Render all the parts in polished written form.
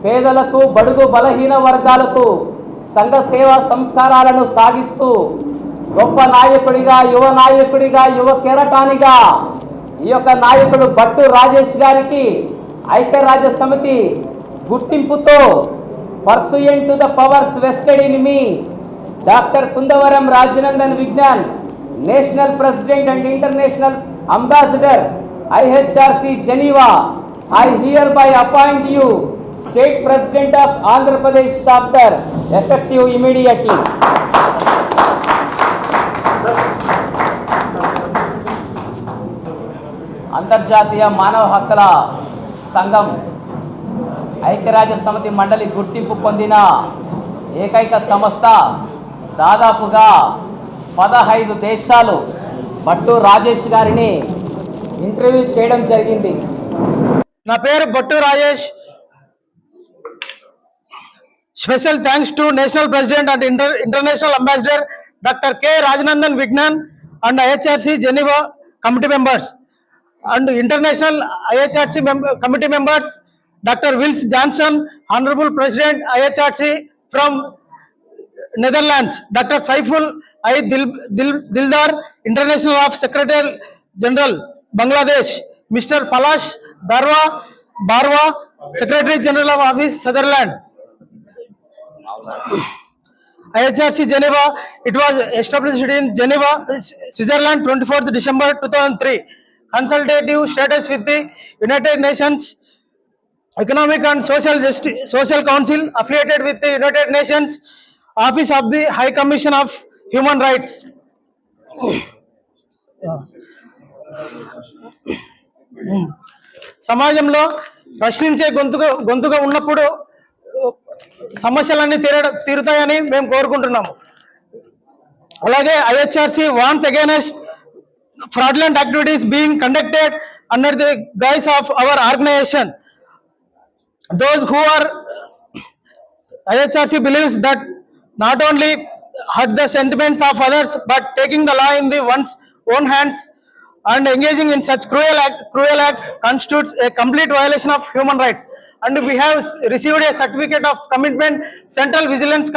పేదలకు బడుగు బలహీన వర్గాలకు సంఘ సేవా సంస్కారాలను సాగిస్తూ గొప్ప నాయకుడిగా యువ కెరటానిగా ఈ యొక్క నాయకుడు భట్టు రాజేష్ గారికి ఐక్యరాజ్య సమితి గుర్తింపుతో pursuant to the powers vested in me doctor Kundavaram Rajanandan Vignan national president and international ambassador IHRC Geneva, I hereby appoint you State President of Andhra Pradesh chapter effective immediately. అంతర్జాతీయ మానవ హక్కుల సంఘం ఐక్యరాజ్య సమితి మండలి గుర్తింపు పొందిన ఏకైక సంస్థ. దాదాపుగా 15 దేశాలు భట్టు రాజేష్ గారిని ఇంటర్వ్యూ చేయడం జరిగింది. నా పేరు Bhattu Rajesh. Special thanks to national president and international ambassador doctor K Rajanandan Vignan and IHRC Geneva committee members and international IHRC committee members, Dr. Wils Johnson, Honorable President IHRC from Netherlands, Dr. Saiful I. Dildar, International of Secretary General Bangladesh, Mr. Palash Barwa, Secretary General of Office Sutherland. IHRC Geneva, it was established in Geneva, Switzerland, 24th December 2003. Consultative status with the United Nations Economic and Social Council, affiliated with the United Nations Office of the High Commission of Human Rights. సమాజంలో ప్రశ్నించే గొంతుగా ఉన్నప్పుడు సమస్యలన్నీ తీరుతాయని మేము కోరుకుంటున్నాము. అలాగే IHRC warns against fraudulent activities being conducted under the guise of our organization. Those who are IHRC believes that not only hurt the sentiments of others but taking the law in the one's own hands and engaging in such cruel acts constitutes a complete violation of human rights. And we have received a certificate of commitment, Central Vigilance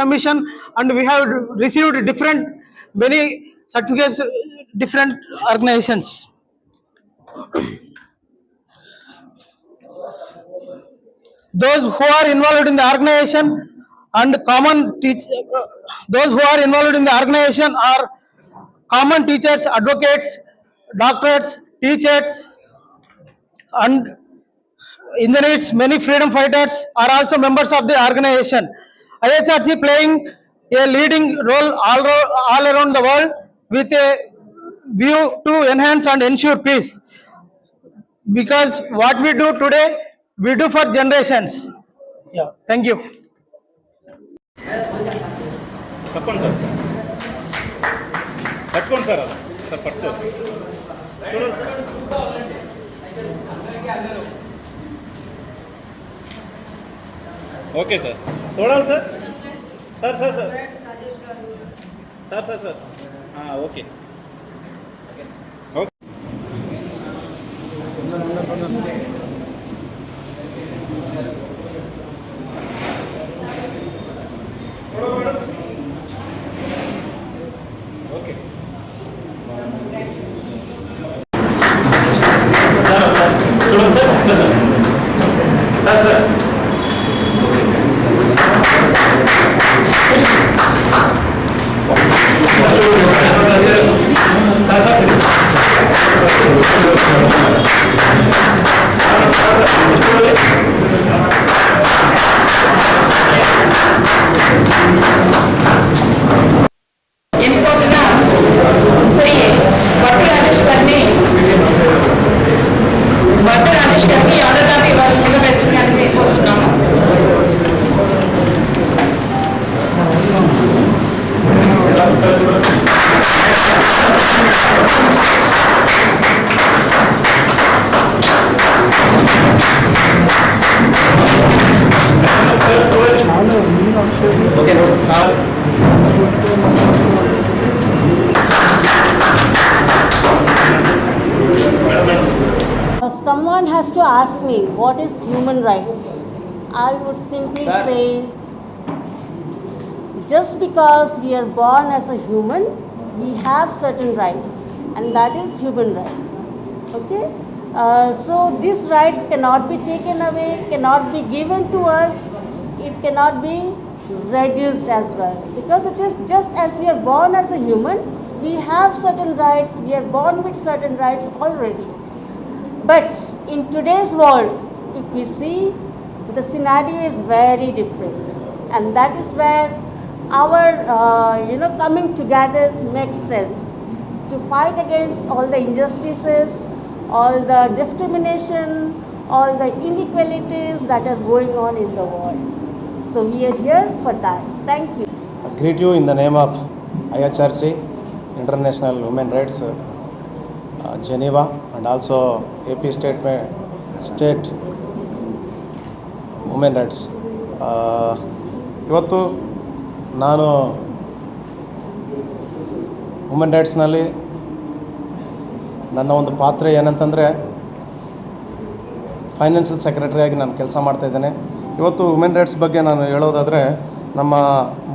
Commission, and we have received many certificates, different organizations. Those who are involved in the organization are common teachers, advocates, doctors, teachers, and engineers. Many freedom fighters are also members of the organization. IHRC playing a leading role all around the world with a view to enhance and ensure peace. Because what we do today, we do for generations. Yeah, thank you. తప్పండి sir, పట్టుకోండి sir, sir పట్టుకో, చూడండి sir. Okay sir, చూడాలి sir. Sir sir sir sir sir sir okay. someone has to ask me what is human rights, I would simply say, just because we are born as a human, we have certain rights, and that is human rights. Okay? So these rights cannot be taken away, cannot be given to us, it cannot be reduced as well, because it is just as we are born as a human, we have certain rights, we are born with certain rights already. But in today's world, if we see, the scenario is very different, and that is where our coming together makes sense to fight against all the injustices, all the discrimination, all the inequalities that are going on in the world. So we are here for that. Thank you. I greet you in the name of IHRC, International Human Rights, Geneva, and also AP State Human Rights. ಇವತ್ತು ನಾನು women ರೈಟ್ಸ್ನಲ್ಲಿ ನನ್ನ ಒಂದು ಪಾತ್ರ ಏನಂತಂದರೆ financial ಸೆಕ್ರೆಟರಿಯಾಗಿ ನಾನು ಕೆಲಸ ಮಾಡ್ತಾಯಿದ್ದೇನೆ. ಇವತ್ತು ವುಮೆನ್ ರೈಟ್ಸ್ ಬಗ್ಗೆ ನಾನು ಹೇಳೋದಾದರೆ, ನಮ್ಮ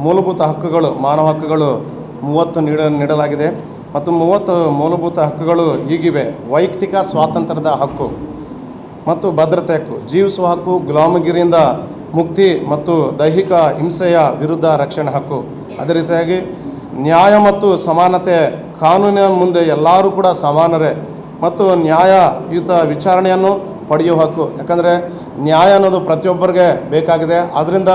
ಮೂಲಭೂತ ಹಕ್ಕುಗಳು, ಮಾನವ ಹಕ್ಕುಗಳು 30 ನೀಡಲಾಗಿದೆ ಮತ್ತು 30 ಮೂಲಭೂತ ಹಕ್ಕುಗಳು ಹೀಗಿವೆ: ವೈಯಕ್ತಿಕ ಸ್ವಾತಂತ್ರ್ಯದ ಹಕ್ಕು ಮತ್ತು ಭದ್ರತೆ ಹಕ್ಕು, ಜೀವಿಸುವ ಹಕ್ಕು, ಗುಲಾಮಗಿರಿಯಿಂದ ಮುಕ್ತಿ ಮತ್ತು ದೈಹಿಕ ಹಿಂಸೆಯ ವಿರುದ್ಧ ರಕ್ಷಣೆ ಹಕ್ಕು. ಅದೇ ರೀತಿಯಾಗಿ ನ್ಯಾಯ ಮತ್ತು ಸಮಾನತೆ, ಕಾನೂನಿನ ಮುಂದೆ ಎಲ್ಲರೂ ಕೂಡ ಸಮಾನರೇ ಮತ್ತು ನ್ಯಾಯಯುತ ವಿಚಾರಣೆಯನ್ನು ಪಡೆಯುವ ಹಕ್ಕು. ಯಾಕಂದರೆ ನ್ಯಾಯ ಅನ್ನೋದು ಪ್ರತಿಯೊಬ್ಬರಿಗೆ ಬೇಕಾಗಿದೆ. ಆದ್ದರಿಂದ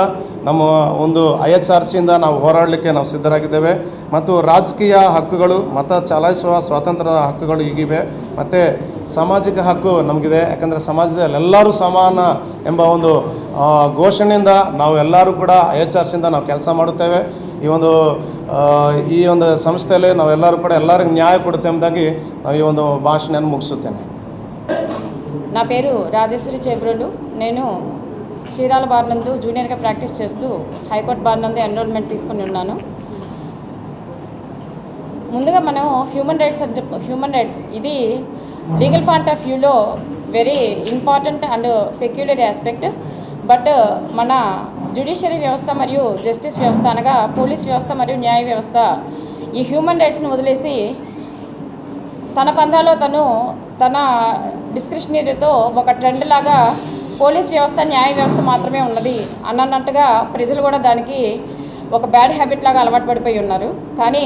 ನಮ್ಮ ಒಂದು IHRCಯಿಂದ ನಾವು ಹೋರಾಡಲಿಕ್ಕೆ ನಾವು ಸಿದ್ಧರಾಗಿದ್ದೇವೆ. ಮತ್ತು ರಾಜಕೀಯ ಹಕ್ಕುಗಳು, ಮತ ಚಲಾಯಿಸುವ ಸ್ವಾತಂತ್ರ್ಯದ ಹಕ್ಕುಗಳು ಹೀಗಿವೆ. ಮತ್ತು ಸಾಮಾಜಿಕ ಹಕ್ಕು ನಮಗಿದೆ. ಯಾಕಂದರೆ ಸಮಾಜದಲ್ಲಿ ಎಲ್ಲರೂ ಸಮಾನ ಎಂಬ ಒಂದು ಘೋಷಣೆಯಿಂದ ನಾವು ಎಲ್ಲರೂ ಕೂಡ IHRCಯಿಂದ ನಾವು ಕೆಲಸ ಮಾಡುತ್ತೇವೆ. ಈ ಒಂದು ಸಂಸ್ಥೆಯಲ್ಲಿ ನಾವೆಲ್ಲರೂ ಕೂಡ ಎಲ್ಲರಿಗೂ ನ್ಯಾಯ ಕೊಡುತ್ತೆ ಎಂಬುದಾಗಿ ನಾವು ಈ ಒಂದು ಭಾಷಣವನ್ನು ಮುಗಿಸುತ್ತೇನೆ. నా పేరు రాజేశ్వరి చేబ్రోలు. నేను చీరాల బార్ నందు జూనియర్గా ప్రాక్టీస్ చేస్తూ హైకోర్టు బార్ నందు ఎన్రోల్మెంట్ తీసుకుని ఉన్నాను. ముందుగా మనం హ్యూమన్ రైట్స్ ఇది లీగల్ పాయింట్ ఆఫ్ వ్యూలో very important and peculiar aspect. But మన జ్యుడిషియరీ వ్యవస్థ మరియు జస్టిస్ వ్యవస్థ అనగా పోలీస్ వ్యవస్థ మరియు న్యాయ వ్యవస్థ ఈ హ్యూమన్ రైట్స్ని వదిలేసి తన పందాలో తన డిస్క్రిషనరీతో ఒక ట్రెండ్ లాగా పోలీస్ వ్యవస్థ న్యాయ వ్యవస్థ మాత్రమే ఉన్నది అన్నట్టుగా ప్రజలు కూడా దానికి ఒక బ్యాడ్ హ్యాబిట్ లాగా అలవాటు పడిపోయి ఉన్నారు. కానీ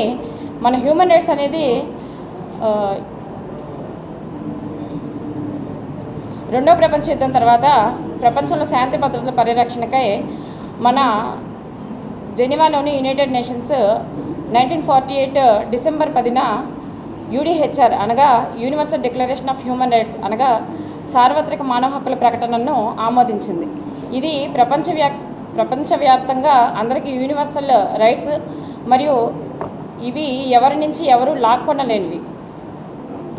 మన హ్యూమన్ రైట్స్ అనేది రెండో ప్రపంచ యుద్ధం తర్వాత ప్రపంచంలో శాంతి భద్రతల పరిరక్షణకై మన జెనీవాలోని యునైటెడ్ నేషన్స్ 1948 డిసెంబర్ 10న UDHR అనగా universal declaration of human rights అనగా సార్వత్రిక మానవ హక్కుల ప్రకటనను ఆమోదించింది. ఇది ప్రపంచవ్యాప్తంగా అందరికీ యూనివర్సల్ రైట్స్ మరియు ఇవి ఎవరి నుంచి ఎవరు లాక్కొనలేనివి.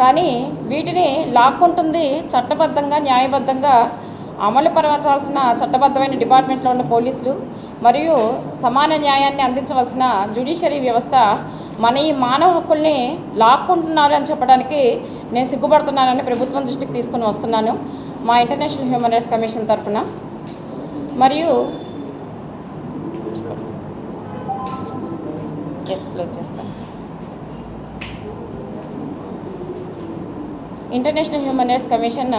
కానీ వీటిని లాక్కుంటుంది చట్టబద్ధంగా న్యాయబద్ధంగా అమలు పరచాల్సిన చట్టబద్ధమైన డిపార్ట్మెంట్లో ఉన్న పోలీసులు మరియు సమాన న్యాయాన్ని అందించవలసిన జ్యుడిషియరీ వ్యవస్థ మన ఈ మానవ హక్కుల్ని లాక్కుంటున్నారు అని చెప్పడానికి నేను సిగ్గుపడుతున్నానని ప్రభుత్వం దృష్టికి తీసుకుని వస్తున్నాను మా ఇంటర్నేషనల్ హ్యూమన్ రైట్స్ కమిషన్ తరఫున. మరియు క్లోజ్ చేస్తాను. International human rights commission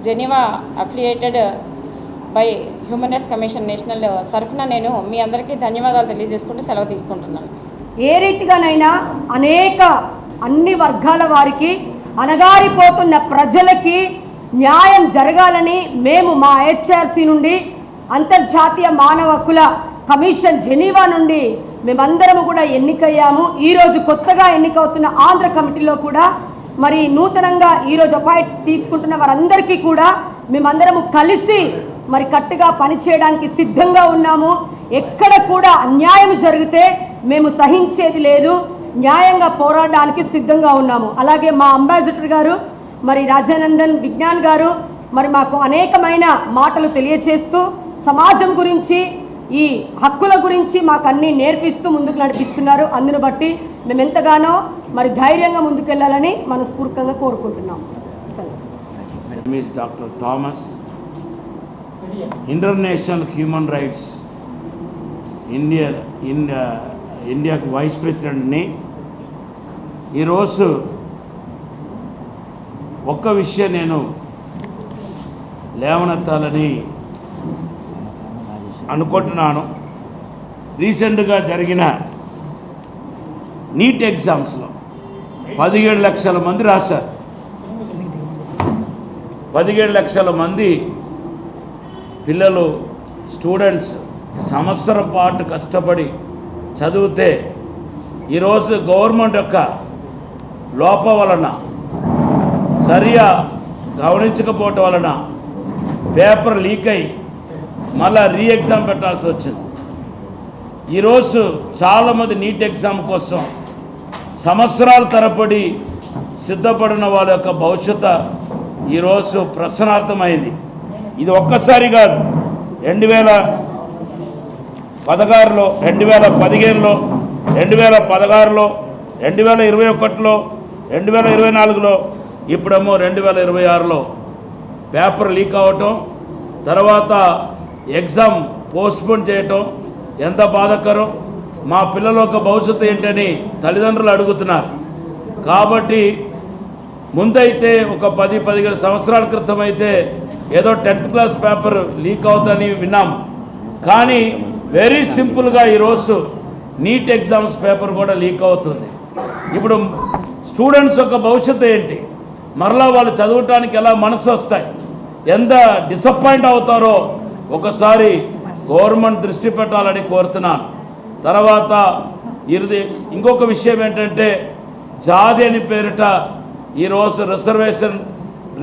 Geneva affiliated by human rights commission national తరఫున నేను మీ అందరికీ ధన్యవాదాలు తెలియజేసుకుంటూ సెలవు తీసుకుంటున్నాను. ఏ రీతిగానైనా అన్ని వర్గాల వారికి, అణగారిపోతున్న ప్రజలకి న్యాయం జరగాలని మేము మా IHRC నుండి, అంతర్జాతీయ మానవ హక్కుల కమిషన్ జెనీవా నుండి మేమందరము కూడా ఎన్నికయ్యాము. ఈరోజు కొత్తగా ఎన్నికవుతున్న ఆంధ్ర కమిటీలో కూడా మరి నూతనంగా ఈరోజు అపాయింట్ తీసుకుంటున్న వారందరికీ కూడా మేమందరము కలిసి మరి కట్టుగా పనిచేయడానికి సిద్ధంగా ఉన్నాము. ఎక్కడ కూడా అన్యాయం జరిగితే మేము సహించేది లేదు, న్యాయంగా పోరాడడానికి సిద్ధంగా ఉన్నాము. అలాగే మా అంబాసిడర్ గారు మరి రాజానందన్ విజ్ఞాన్ గారు మరి మాకు అనేకమైన మాటలు తెలియచేస్తూ సమాజం గురించి, ఈ హక్కుల గురించి మాకు అన్నీ నేర్పిస్తూ ముందుకు నడిపిస్తున్నారు. అందును బట్టి మేము ఎంతగానో మరి ధైర్యంగా ముందుకెళ్ళాలని మనస్ఫూర్తిగా కోరుకుంటున్నాం. సరే. Miss Dr. Thomas, International Human Rights ఇండియాకు వైస్ ప్రెసిడెంట్ని. ఈరోజు ఒక్క విషయం నేను లేవనెత్తాలని అనుకుంటున్నాను. రీసెంట్గా జరిగిన నీట్ ఎగ్జామ్స్లో 17 లక్షల మంది రాశారు. 17 లక్షల మంది పిల్లలు, స్టూడెంట్స్ సంవత్సరం పాటు కష్టపడి చదివితే ఈరోజు గవర్నమెంట్ యొక్క లోపం వలన, సరిగా గమనించకపోవటం వలన పేపర్ లీక్ అయ్యి మళ్ళా ఎగ్జామ్ పెట్టాల్సి వచ్చింది. ఈరోజు చాలామంది నీట్ ఎగ్జామ్ కోసం సంవత్సరాల తరబడి సిద్ధపడిన వాళ్ళ యొక్క భవిష్యత్తు ఈరోజు ప్రశ్నార్థమైంది. ఇది ఒక్కసారి కాదు, 2016లో, 2015లో, 2016లో, 2021లో, 2024లో, ఇప్పుడేమో 2026లో పేపర్ లీక్ అవ్వటం, తర్వాత ఎగ్జామ్ పోస్ట్పోన్ చేయటం ఎంత బాధాకరం. మా పిల్లల యొక్క భవిష్యత్తు ఏంటని తల్లిదండ్రులు అడుగుతున్నారు. కాబట్టి ముందైతే ఒక 10-15 సంవత్సరాల క్రితం అయితే ఏదో 10th క్లాస్ పేపర్ లీక్ అవుతుందని విన్నాం. కానీ వెరీ సింపుల్గా ఈరోజు నీట్ ఎగ్జామ్స్ పేపర్ కూడా లీక్ అవుతుంది. ఇప్పుడు స్టూడెంట్స్ యొక్క భవిష్యత్తు ఏంటి, మరలా వాళ్ళు చదవటానికి ఎలా మనసు వస్తాయి, ఎంత డిసప్పాయింట్ అవుతారో ఒకసారి గవర్నమెంట్ దృష్టి పెట్టాలని కోరుతున్నాను. తర్వాత ఇంకొక విషయం ఏంటంటే, జాతి అని పేరిట ఈరోజు రిజర్వేషన్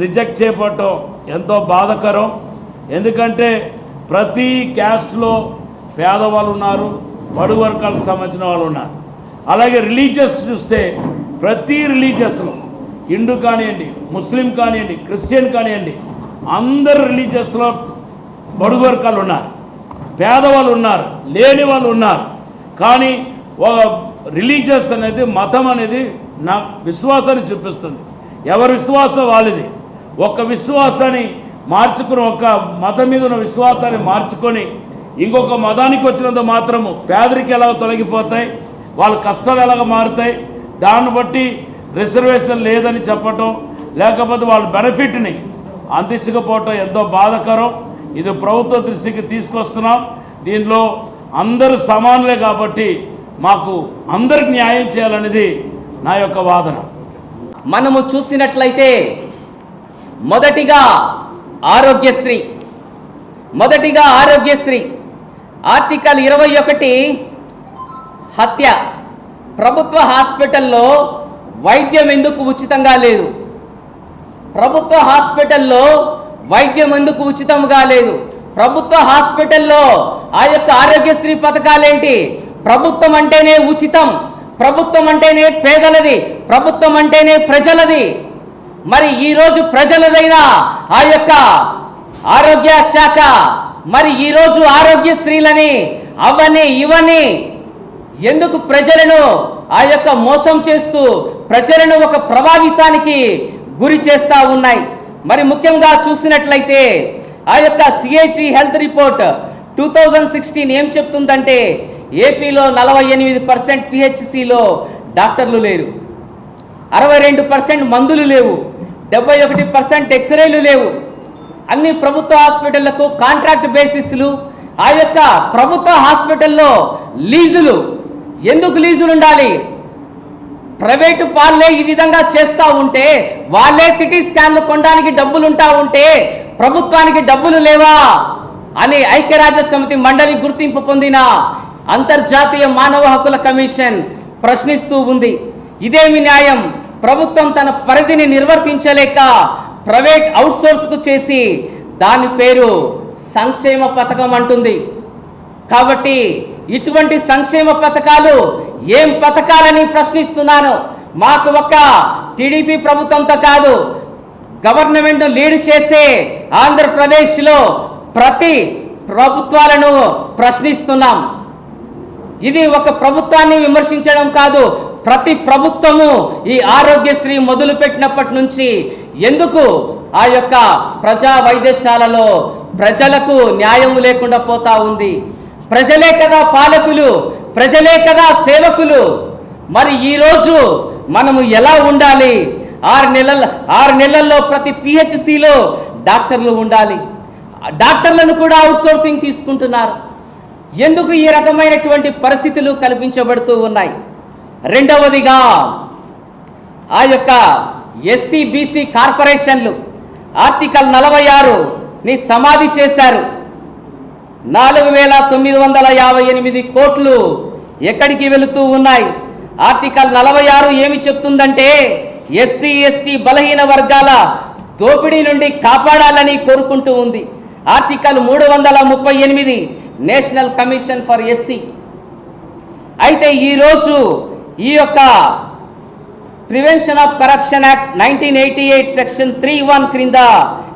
రిజెక్ట్ చేయబడటం ఎంతో బాధాకరం. ఎందుకంటే ప్రతి క్యాస్ట్లో పేదవాళ్ళు ఉన్నారు, బడుగు వర్గాలకు సంబంధించిన వాళ్ళు ఉన్నారు. అలాగే రిలీజియస్ చూస్తే ప్రతి రిలీజియస్లో, హిందూ కానివ్వండి, ముస్లిం కానివ్వండి, క్రిస్టియన్ కానివ్వండి, అందరు రిలీజియస్లో బడుగు వర్గాలు ఉన్నారు, పేదవాళ్ళు ఉన్నారు, లేని వాళ్ళు ఉన్నారు. కానీ రిలీజియస్ అనేది, మతం అనేది నా విశ్వాసాన్ని చూపిస్తుంది. ఎవరి విశ్వాసం వాళ్ళది. ఒక విశ్వాసాన్ని మార్చుకుని, ఒక మతం మీద ఉన్న విశ్వాసాన్ని మార్చుకొని ఇంకొక మతానికి వచ్చినంత మాత్రము పేదరికం ఎలాగ తొలగిపోతాయి, వాళ్ళ కష్టాలు ఎలాగ మారుతాయి, దాన్ని బట్టి రిజర్వేషన్ లేదని చెప్పటం, లేకపోతే వాళ్ళ బెనిఫిట్ని అందించకపోవటం ఎంతో బాధాకరం. ఇది ప్రభుత్వ దృష్టికి తీసుకొస్తున్నాం. దీనిలో అందరూ సమానులే కాబట్టి మాకు అందరికి న్యాయం చేయాలనేది నా యొక్క వాదన. మనము చూసినట్లయితే మొదటిగా ఆరోగ్యశ్రీ ఆర్టికల్ 21 హత్య. ప్రభుత్వ హాస్పిటల్లో వైద్యం ఎందుకు ఉచితంగా లేదు? ప్రభుత్వ హాస్పిటల్లో వైద్యం ఎందుకు ఉచితంగా లేదు? ప్రభుత్వ హాస్పిటల్లో ఆ యొక్క ఆరోగ్యశ్రీ పథకాలేంటి? ప్రభుత్వం అంటేనే ఉచితం, ప్రభుత్వం అంటేనే పేదలది, ప్రభుత్వం అంటేనే ప్రజలది. మరి ఈరోజు ప్రజలదైన ఆ యొక్క ఆరోగ్య శాఖ మరి ఈరోజు ఆరోగ్యశ్రీలని అవన్నీ ఇవన్నీ ఎందుకు ప్రజలను ఆ యొక్క మోసం చేస్తూ ప్రజలను ఒక ప్రభావితానికి గురి చేస్తూ ఉన్నాయి. మరి ముఖ్యంగా చూసినట్లయితే ఆ యొక్క సిహెచ్సి హెల్త్ రిపోర్ట్ 2016 ఏం చెప్తుందంటే, ఏపీలో 48% పిహెచ్సిలో డాక్టర్లు లేరు, 62% మందులు లేవు, 71% ఎక్స్రేలు లేవు. అన్ని ప్రభుత్వ హాస్పిటళ్లకు కాంట్రాక్ట్ బేసిస్లు. ఆ యొక్క ప్రభుత్వ హాస్పిటల్లో లీజులు. ఎందుకు లీజులు ఉండాలి? ప్రైవేటు పాలే ఈ విధంగా చేస్తూ ఉంటే, వాళ్ళే సిటీ స్కాన్లు కొనడానికి డబ్బులు ఉంటా ఉంటే ప్రభుత్వానికి డబ్బులు లేవా అని ఐక్యరాజ్య సమితి మండలి గుర్తింపు పొందిన అంతర్జాతీయ మానవ హక్కుల కమిషన్ ప్రశ్నిస్తూ ఉంది. ఇదేమి న్యాయం? ప్రభుత్వం తన పరిధిని నిర్వర్తించలేక ప్రైవేట్ అవుట్సోర్స్కు చేసి దాని పేరు సంక్షేమ పథకం అంటుంది. కాబట్టి ఇటువంటి సంక్షేమ పథకాలు ఏం పథకాలని ప్రశ్నిస్తున్నాను. మాకు ఒక్క టీడీపీ ప్రభుత్వంతో కాదు, గవర్నమెంట్ లీడ్ చేసే ఆంధ్రప్రదేశ్లో ప్రతి ప్రభుత్వాలను ప్రశ్నిస్తున్నాం. ఇది ఒక ప్రభుత్వాన్ని విమర్శించడం కాదు, ప్రతి ప్రభుత్వము ఈ ఆరోగ్యశ్రీ మొదలుపెట్టినప్పటి నుంచి ఎందుకు ఆ యొక్క ప్రజా వైద్యశాలలో ప్రజలకు న్యాయం లేకుండా పోతా ఉంది? ప్రజలే కదా పాలకులు, ప్రజలే కదా సేవకులు. మరి ఈరోజు మనము ఎలా ఉండాలి? 6 నెలల్లో ప్రతి పిహెచ్సిలో డాక్టర్లు ఉండాలి. డాక్టర్లను కూడా అవుట్సోర్సింగ్ తీసుకుంటున్నారు. ఎందుకు ఈ రకమైనటువంటి పరిస్థితులు కల్పించబడుతూ ఉన్నాయి? రెండవదిగా ఆ యొక్క ఎస్సీ బీసీ కార్పొరేషన్లు ఆర్టికల్ 46ని సమాధి చేశారు. 4,958 కోట్లు ఎక్కడికి వెళుతూ ఉన్నాయి? ఆర్టికల్ 46 ఏమి చెప్తుందంటే ఎస్సీ ఎస్టీ బలహీన వర్గాల దోపిడీ నుండి కాపాడాలని కోరుకుంటూ ఉంది. Article 338 national commission for SC. అయితే ఈరోజు ఈ యొక్క prevention of corruption act 1988 section 3(1) క్రింద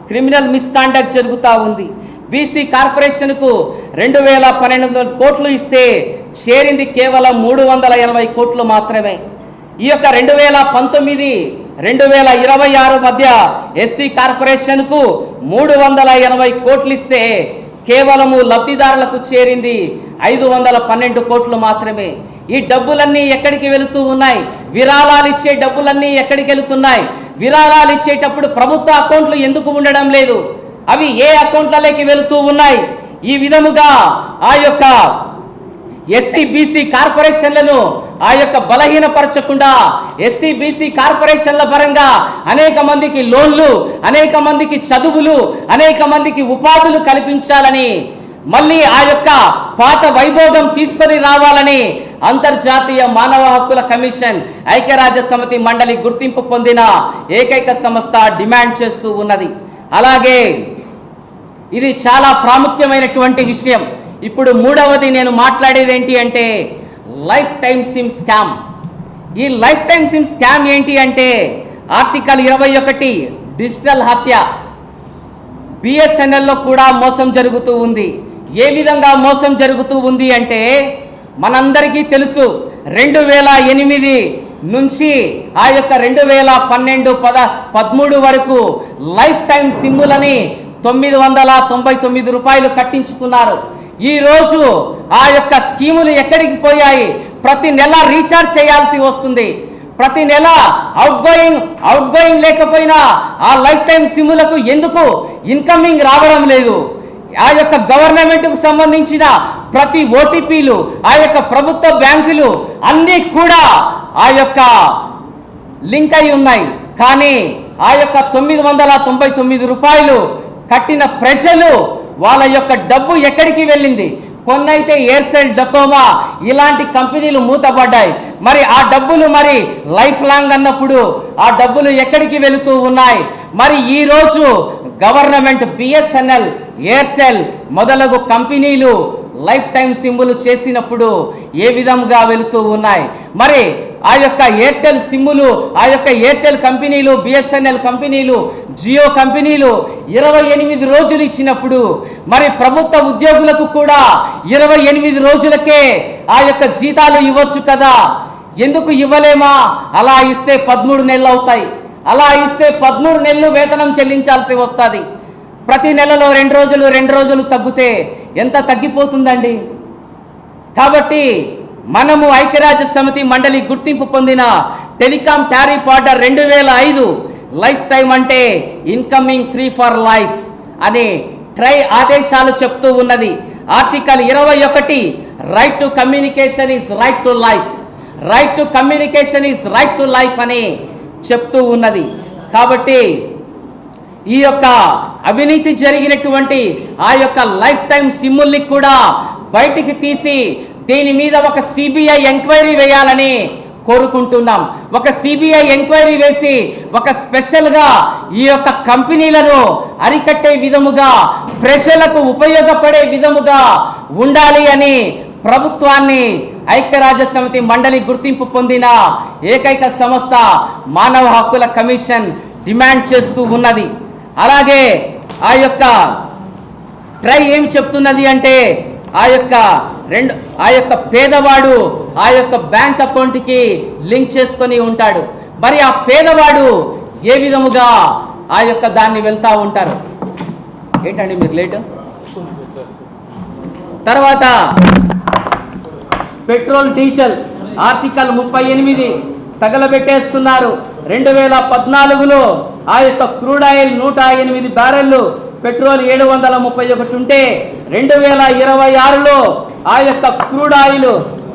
క్రిమినల్ మిస్కాండక్ట్ జరుగుతూ ఉంది. బీసీ కార్పొరేషన్కు 2,1200 కోట్లు ఇస్తే చేరింది కేవలం 380 కోట్లు మాత్రమే. ఈ యొక్క 2019-2026 మధ్య ఎస్సీ కార్పొరేషన్కు 380 కోట్లు ఇస్తే కేవలము లబ్ధిదారులకు చేరింది 512 కోట్లు మాత్రమే. ఈ డబ్బులన్నీ ఎక్కడికి వెళుతూ ఉన్నాయి? విరాళాలు ఇచ్చే డబ్బులన్నీ ఎక్కడికి వెళుతున్నాయి? విరాళాలు ఇచ్చేటప్పుడు ప్రభుత్వ అకౌంట్లు ఎందుకు ఉండడం లేదు? అవి ఏ అకౌంట్లలోకి వెళుతూ ఉన్నాయి? ఈ విధముగా ఆ యొక్క ఎస్సీ బీసీ కార్పొరేషన్లను ఆ యొక్క బలహీనపరచకుండా ఎస్సీ బీసీ కార్పొరేషన్ల పరంగా అనేక మందికి లోన్లు, అనేక మందికి చదువులు, అనేక మందికి ఉపాధులు కల్పించాలని, మళ్ళీ ఆ యొక్క పాత వైభోగం తీసుకొని రావాలని అంతర్జాతీయ మానవ హక్కుల కమిషన్ ఐక్యరాజ్య సమితి మండలి గుర్తింపు పొందిన ఏకైక సంస్థ డిమాండ్ చేస్తూ ఉన్నది. అలాగే ఇది చాలా ప్రాముఖ్యమైనటువంటి విషయం. ఇప్పుడు మూడవది నేను మాట్లాడేది ఏంటి అంటే లైఫ్ టైమ్ సిమ్ స్కామ్. ఈ లైఫ్ టైమ్ సిమ్ స్కామ్ ఏంటి అంటే ఆర్టికల్ 21 డిజిటల్ హత్య. బిఎస్ఎన్ఎల్లో కూడా మోసం జరుగుతూ ఉంది. ఏ విధంగా మోసం జరుగుతూ ఉంది అంటే మనందరికీ తెలుసు, 2008 నుంచి ఆ యొక్క 2012-13 వరకు లైఫ్ టైం సిమ్ములని 999 రూపాయలు కట్టించుకున్నారు. ఈరోజు ఆ యొక్క స్కీములు ఎక్కడికి పోయాయి? ప్రతి నెల రీఛార్జ్ చేయాల్సి వస్తుంది. ప్రతి నెల అవుట్ గోయింగ్ లేకపోయినా ఆ లైఫ్ టైం సిమ్ములకు ఎందుకు ఇన్కమింగ్ రావడం లేదు? ఆ యొక్క గవర్నమెంట్కు సంబంధించిన ప్రతి ఓటీపీలు, ఆ యొక్క ప్రభుత్వ బ్యాంకులు అన్నీ కూడా ఆ యొక్క లింక్ అయి ఉన్నాయి. కానీ ఆ యొక్క 999 రూపాయలు కట్టిన ప్రజలు వాళ్ళ యొక్క డబ్బు ఎక్కడికి వెళ్ళింది? కొన్నైతే ఎయిర్సెల్, డకోమా ఇలాంటి కంపెనీలు మూతపడ్డాయి. మరి ఆ డబ్బులు మరి లైఫ్ లాంగ్ అన్నప్పుడు ఆ డబ్బులు ఎక్కడికి వెళుతూ ఉన్నాయి? మరి ఈరోజు గవర్నమెంట్ బిఎస్ఎన్ఎల్, ఎయిర్టెల్ మొదలగు కంపెనీలు లైఫ్ టైం సిమ్ములు చేసినప్పుడు ఏ విధంగా వెళుతూ ఉన్నాయి? మరి ఆ యొక్క ఎయిర్టెల్ సిమ్ములు, ఆ యొక్క ఎయిర్టెల్ కంపెనీలు, బిఎస్ఎన్ఎల్ కంపెనీలు, జియో కంపెనీలు 28 రోజులు ఇచ్చినప్పుడు మరి ప్రభుత్వ ఉద్యోగులకు కూడా 28 రోజులకే ఆ యొక్క జీతాలు ఇవ్వచ్చు కదా, ఎందుకు ఇవ్వలేమా? అలా ఇస్తే 13 నెలలు అవుతాయి. అలా ఇస్తే 13 నెలలు వేతనం చెల్లించాల్సి వస్తుంది. ప్రతి నెలలో 2 రోజులు తగ్గితే ఎంత తగ్గిపోతుందండి? కాబట్టి మనము ఐక్యరాజ్య సమితి మండలి గుర్తింపు పొందిన telecom tariff order 2005 life time అంటే ఇన్కమింగ్ ఫ్రీ ఫర్ లైఫ్ అనే ట్రై ఆదేశాలు చెప్తూ ఉన్నది. Article 21 right to communication is right to life, right to communication is right to life అని చెప్తూ ఉన్నది. కాబట్టి ఈ యొక్క అవినీతి జరిగినటువంటి ఆ యొక్క లైఫ్ టైం సిమ్ముల్ని కూడా బయటికి తీసి దీని మీద ఒక సిబిఐ ఎంక్వైరీ వేయాలని కోరుకుంటున్నాం. ఒక సిబిఐ ఎంక్వైరీ వేసి ఒక స్పెషల్గా ఈ యొక్క కంపెనీలను అరికట్టే విధముగా, ప్రజలకు ఉపయోగపడే విధముగా ఉండాలి అని ప్రభుత్వాన్ని ఐక్యరాజ్య సమితి మండలి గుర్తింపు పొందిన ఏకైక సంస్థ మానవ హక్కుల కమిషన్ డిమాండ్ చేస్తూ ఉన్నది. అలాగే ఆ యొక్క ట్రై ఏం చెప్తున్నది అంటే ఆ యొక్క పేదవాడు ఆ యొక్క బ్యాంక్ అకౌంట్కి లింక్ చేసుకొని ఉంటాడు. మరి ఆ పేదవాడు ఏ విధముగా ఆ యొక్క దాన్ని వెళ్తూ ఉంటారు. ఏంటండి మీరు లేటు? తర్వాత పెట్రోల్ డీజిల్ ఆర్టికల్ 38 తగలబెట్టేస్తున్నారు. 2014లో ఆ యొక్క క్రూడ్ ఆయిల్ 108 బ్యారెళ్ళు, పెట్రోల్ 731 ఉంటే 2026లో ఆ యొక్క క్రూడ్ ఆయిల్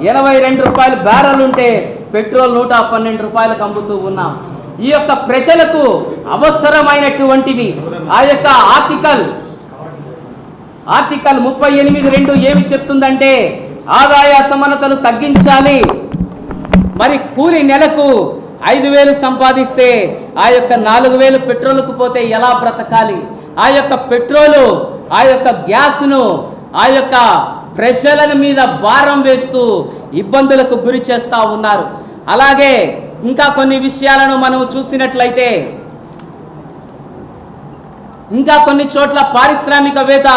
82 రూపాయల బ్యారెల్ ఉంటే పెట్రోల్ 112 రూపాయలకు అమ్ముతూ ఉన్నాం. ఈ యొక్క ప్రజలకు అవసరమైనటువంటివి ఆ యొక్క ఆర్టికల్ 38(2) ఏమి చెప్తుందంటే ఆదాయ అసమానతలు తగ్గించాలి. మరి కూలి నెలకు 5,000 సంపాదిస్తే ఆ యొక్క 4,000 పెట్రోల్కు పోతే ఎలా బ్రతకాలి? ఆ యొక్క పెట్రోలు ఆ యొక్క గ్యాస్ను ఆ యొక్క ప్రజల మీద భారం వేస్తూ ఇబ్బందులకు గురి చేస్తూ ఉన్నారు. అలాగే ఇంకా కొన్ని విషయాలను మనం చూసినట్లయితే ఇంకా కొన్ని చోట్ల పారిశ్రామికవేత్త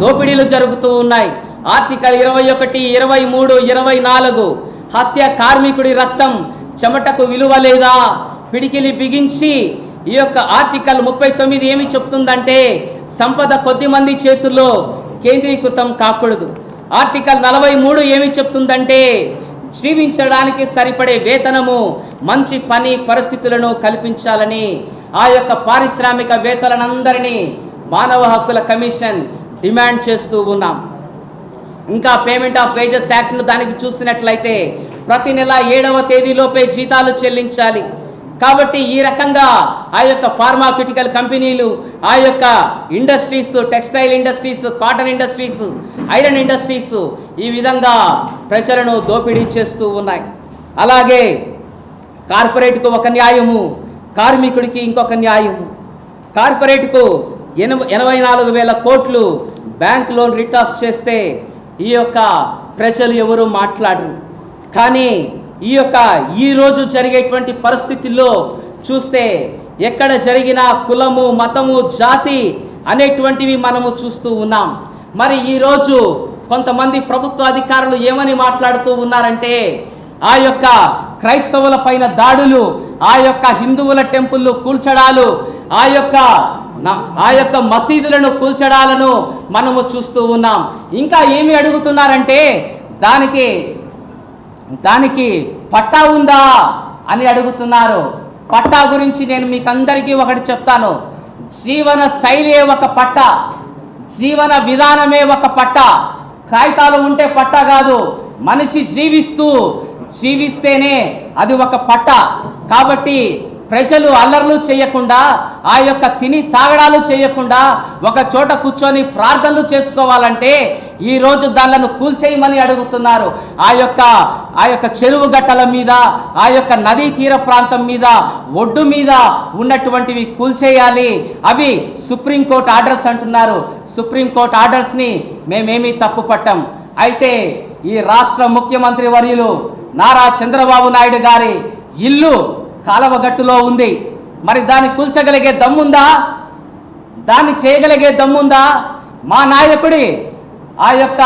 దోపిడీలు జరుగుతూ ఉన్నాయి. ఆర్టికల్ 21, 23, 24 హత్య, కార్మికుడి రక్తం చెమటకు విలువ లేదా? పిడికిలి బిగించి ఈ యొక్క ఆర్టికల్ 39 ఏమి చెప్తుందంటే సంపద కొద్ది మంది చేతుల్లో కేంద్రీకృతం కాకూడదు. ఆర్టికల్ 43 ఏమి చెప్తుందంటే జీవించడానికి సరిపడే వేతనము, మంచి పని పరిస్థితులను కల్పించాలని ఆ యొక్క పారిశ్రామికవేత్తలందరినీ మానవ హక్కుల కమిషన్ డిమాండ్ చేస్తూ ఉన్నాం. ఇంకా పేమెంట్ ఆఫ్ వేజెస్ యాక్ట్ను దానికి చూసినట్లయితే ప్రతి నెల 7వ తేదీలోపే జీతాలు చెల్లించాలి. కాబట్టి ఈ రకంగా ఆ యొక్క ఫార్మాక్యూటికల్ కంపెనీలు, ఆ యొక్క industries, textile industries, cotton industries, iron industries ఈ విధంగా ప్రజలను దోపిడీ చేస్తూ ఉన్నాయి. అలాగే కార్పొరేట్కు ఒక న్యాయము, కార్మికుడికి ఇంకొక న్యాయము. కార్పొరేట్కు 84,000 కోట్లు బ్యాంక్ లోన్ రిట్ ఆఫ్ చేస్తే ఈ యొక్క ప్రజలు ఎవరు మాట్లాడరు. కానీ ఈ రోజు జరిగేటువంటి పరిస్థితుల్లో చూస్తే ఎక్కడ జరిగినా కులము, మతము, జాతి అనేటువంటివి మనము చూస్తూ ఉన్నాం. మరి ఈరోజు కొంతమంది ప్రభుత్వ అధికారులు ఏమని మాట్లాడుతూ ఉన్నారంటే ఆ యొక్క క్రైస్తవుల పైన దాడులు, ఆ యొక్క హిందువుల టెంపుల్లు కూల్చడాలు, ఆ యొక్క మసీదులను కూల్చడాలను మనము చూస్తూ ఉన్నాం. ఇంకా ఏమి అడుగుతున్నారంటే దానికి పట్టా ఉందా అని అడుగుతున్నారు. పట్టా గురించి నేను మీకు అందరికీ ఒకటి చెప్తాను. జీవన శైలియే ఒక పట్ట, జీవన విధానమే ఒక పట్ట. కాగితాలు ఉంటే పట్ట కాదు, మనిషి జీవిస్తేనే అది ఒక పట్ట. కాబట్టి ప్రజలు అల్లర్లు చేయకుండా, ఆ యొక్క తిని తాగడాలు చేయకుండా ఒక చోట కూర్చొని ప్రార్థనలు చేసుకోవాలంటే ఈరోజు దానిలను కూల్చేయమని అడుగుతున్నారు. ఆ యొక్క చెరువు గట్టల మీద, ఆ యొక్క నదీ తీర ప్రాంతం మీద, ఒడ్డు మీద ఉన్నటువంటివి కూల్చేయాలి. అవి సుప్రీంకోర్టు ఆర్డర్స్ అంటున్నారు. సుప్రీంకోర్టు ఆర్డర్స్ని మేమేమీ తప్పు పట్టాం. అయితే ఈ రాష్ట్ర ముఖ్యమంత్రి వర్యులు నారా చంద్రబాబు నాయుడు గారి ఇల్లు కాలవగట్టులో ఉంది. మరి దాన్ని కూల్చగలిగే దమ్ముందా? దాన్ని చేయగలిగే దమ్ముందా? మా నాయకుడి ఆ యొక్క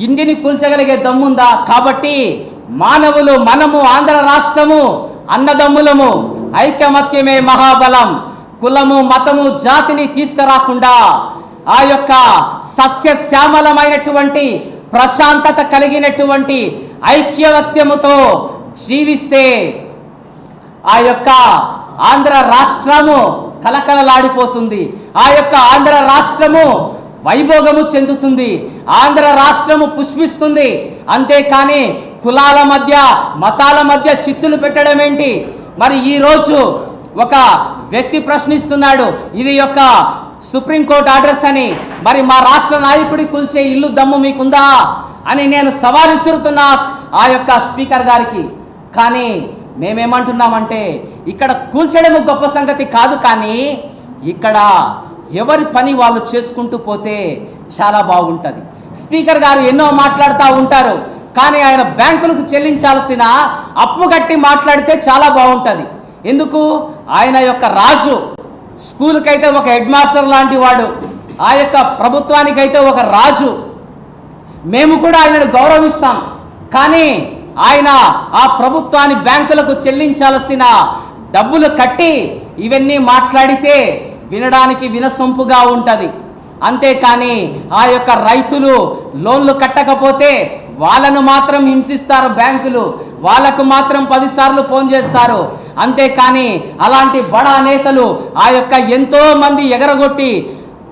ఇంటిని కూల్చగలిగే దమ్ముందా? కాబట్టి మనము ఆంధ్ర రాష్ట్రము అన్నదమ్ములము, ఐకమత్యమే మహాబలం. కులము, మతము, జాతిని తీసుకురాకుండా ఆ యొక్క సస్యశ్యామలమైనటువంటి ప్రశాంతత కలిగినటువంటి ఐక్యమత్యముతో జీవిస్తే ఆ యొక్క ఆంధ్ర రాష్ట్రము కలకలలాడిపోతుంది. ఆ యొక్క ఆంధ్ర రాష్ట్రము వైభోగము చెందుతుంది. ఆంధ్ర రాష్ట్రము పుష్పిస్తుంది. అంతేకాని కులాల మధ్య, మతాల మధ్య చిత్తులు పెట్టడం ఏంటి? మరి ఈరోజు ఒక వ్యక్తి ప్రశ్నిస్తున్నాడు, ఇది యొక్క సుప్రీంకోర్టు ఆర్డర్స్ అని. మరి మా రాష్ట్ర నాయకుడి కూల్చే ఇల్లు దమ్ము మీకుందా అని నేను సవాల్ ఇస్తున్నా ఆ యొక్క స్పీకర్ గారికి. కానీ మేమేమంటున్నామంటే ఇక్కడ కూల్చడము గొప్ప సంగతి కాదు, కానీ ఇక్కడ ఎవరి పని వాళ్ళు చేసుకుంటూ పోతే చాలా బాగుంటుంది. స్పీకర్ గారు ఎన్నో మాట్లాడుతూ ఉంటారు, కానీ ఆయన బ్యాంకులకు చెల్లించాల్సిన అప్పు కట్టి మాట్లాడితే చాలా బాగుంటుంది. ఎందుకు? ఆయన యొక్క రాజు. స్కూల్కైతే ఒక హెడ్ మాస్టర్ లాంటి వాడు, ఆ యొక్క ప్రభుత్వానికైతే ఒక రాజు. మేము కూడా ఆయనను గౌరవిస్తాం. కానీ ఆయన ఆ ప్రభుత్వాన్ని బ్యాంకులకు చెల్లించాల్సిన డబ్బులు కట్టి ఇవన్నీ మాట్లాడితే వినడానికి వినసొంపుగా ఉంటుంది. అంతేకాని ఆ యొక్క రైతులు లోన్లు కట్టకపోతే వాళ్ళను మాత్రం హింసిస్తారు బ్యాంకులు, వాళ్ళకు మాత్రం 10 సార్లు ఫోన్ చేస్తారు. అంతేకాని అలాంటి బడా నేతలు ఆ యొక్క ఎంతో మంది ఎగరగొట్టి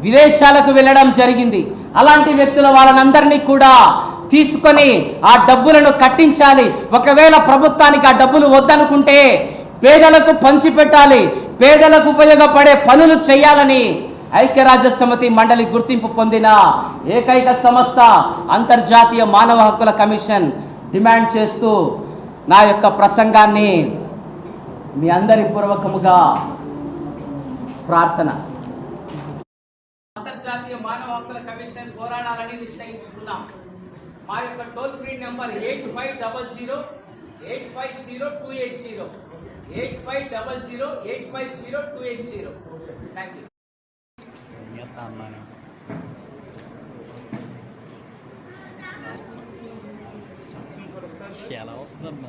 విదేశాలకు వెళ్ళడం జరిగింది. అలాంటి వ్యక్తుల వాళ్ళనందరినీ కూడా తీసుకొని ఆ డబ్బులను కట్టించాలి. ఒకవేళ ప్రభుత్వానికి ఆ డబ్బులు వద్దనుకుంటే పేదలకు పంచిపెట్టాలి, పేదలకు ఉపయోగపడే పనులు చేయాలని ఐక్యరాజ్య సమితి మండలి గుర్తింపు పొందిన ఏకైక సంస్థ అంతర్జాతీయ మానవ హక్కుల కమిషన్ డిమాండ్ చేస్తూ నా యొక్క ప్రసంగాన్ని మీ అందరి పూర్వకముగా ప్రార్థన. అంతర్జాతీయ మానవ హక్కుల కమిషన్ పోరాడాలని నిశ్చయించుకున్నాం. మా యొక్క toll free number 8500850280 8500850280. Thank you. ఎలా అవుతుందమ్మా?